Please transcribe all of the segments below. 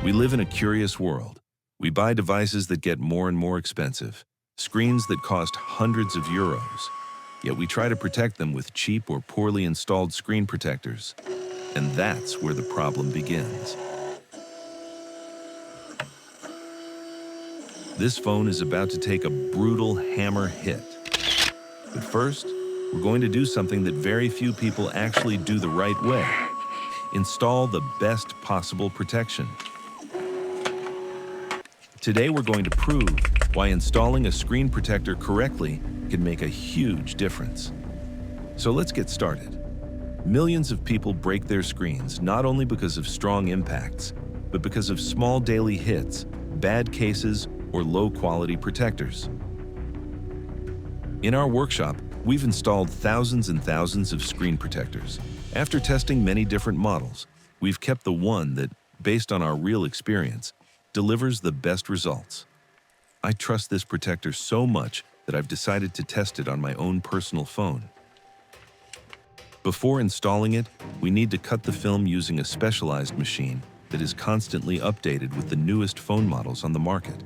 We live in a curious world. We buy devices that get more and more expensive, screens that cost hundreds of euros. Yet we try to protect them with cheap or poorly installed screen protectors. And that's where the problem begins. This phone is about to take a brutal hammer hit. But first, we're going to do something that very few people actually do the right way. Install the best possible protection. Today we're going to prove why installing a screen protector correctly can make a huge difference. So let's get started. Millions of people break their screens not only because of strong impacts, but because of small daily hits, bad cases, or low-quality protectors. In our workshop, we've installed thousands and thousands of screen protectors. After testing many different models, we've kept the one that, based on our real experience, delivers the best results. I trust this protector so much that I've decided to test it on my own personal phone. Before installing it, we need to cut the film using a specialized machine that is constantly updated with the newest phone models on the market.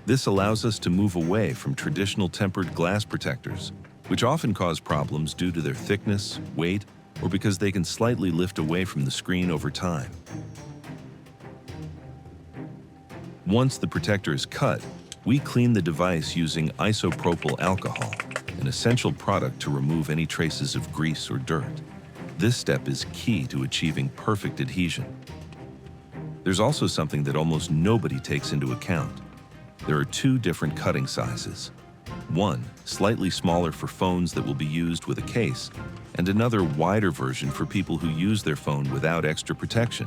This allows us to move away from traditional tempered glass protectors, which often cause problems due to their thickness, weight, or because they can slightly lift away from the screen over time. Once the protector is cut, we clean the device using isopropyl alcohol, an essential product to remove any traces of grease or dirt. This step is key to achieving perfect adhesion. There's also something that almost nobody takes into account. There are two different cutting sizes. One, slightly smaller for phones that will be used with a case, and another wider version for people who use their phone without extra protection.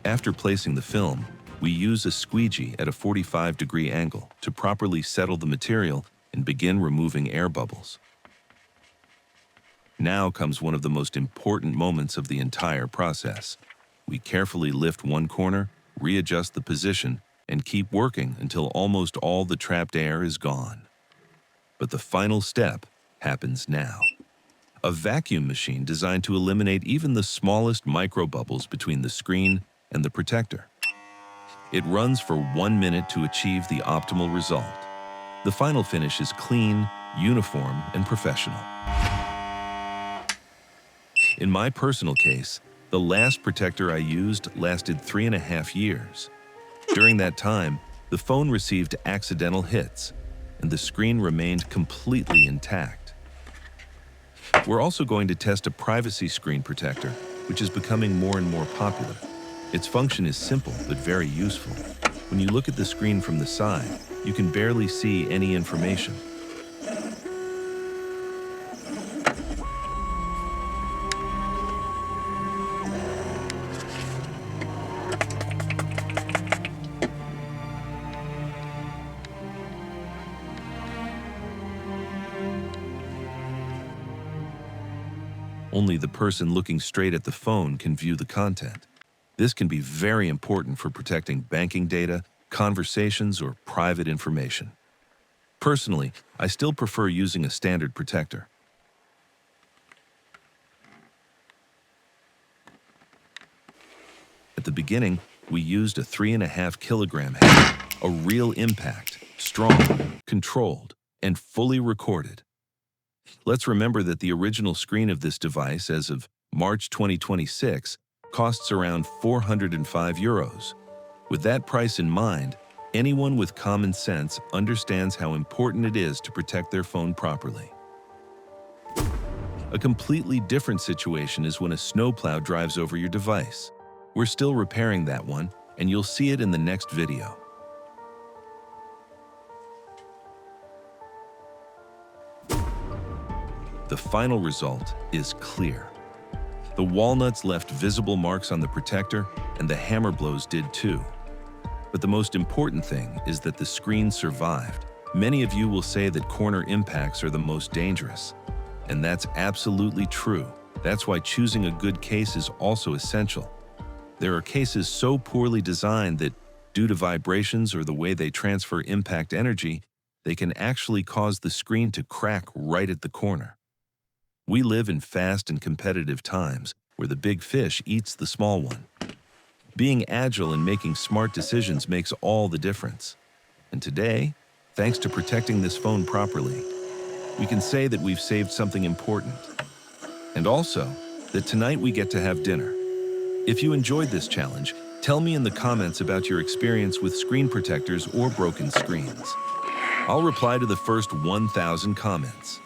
After placing the film, we use a squeegee at a 45-degree angle to properly settle the material and begin removing air bubbles. Now comes one of the most important moments of the entire process. We carefully lift one corner, readjust the position, and keep working until almost all the trapped air is gone. But the final step happens now. A vacuum machine designed to eliminate even the smallest microbubbles between the screen and the protector. It runs for 1 minute to achieve the optimal result. The final finish is clean, uniform, and professional. In my personal case, the last protector I used lasted 3.5 years. During that time, the phone received accidental hits, and the screen remained completely intact. We're also going to test a privacy screen protector, which is becoming more and more popular. Its function is simple but very useful. When you look at the screen from the side, you can barely see any information. Only the person looking straight at the phone can view the content. This can be very important for protecting banking data, conversations, or private information. Personally, I still prefer using a standard protector. At the beginning, we used a 3.5 kilogram hammer, a real impact, strong, controlled, and fully recorded. Let's remember that the original screen of this device as of March 2026 costs around 405 euros. With that price in mind, anyone with common sense understands how important it is to protect their phone properly. A completely different situation is when a snowplow drives over your device. We're still repairing that one, and you'll see it in the next video. The final result is clear. The walnuts left visible marks on the protector, and the hammer blows did too. But the most important thing is that the screen survived. Many of you will say that corner impacts are the most dangerous, and that's absolutely true. That's why choosing a good case is also essential. There are cases so poorly designed that, due to vibrations or the way they transfer impact energy, they can actually cause the screen to crack right at the corner. We live in fast and competitive times where the big fish eats the small one. Being agile and making smart decisions makes all the difference. And today, thanks to protecting this phone properly, we can say that we've saved something important. And also, that tonight we get to have dinner. If you enjoyed this challenge, tell me in the comments about your experience with screen protectors or broken screens. I'll reply to the first 1,000 comments.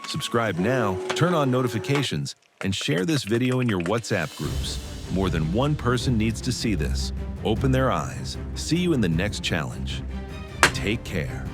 Subscribe now, turn on notifications, and share this video in your WhatsApp groups. More than one person needs to see this. Open their eyes. See you in the next challenge. Take care.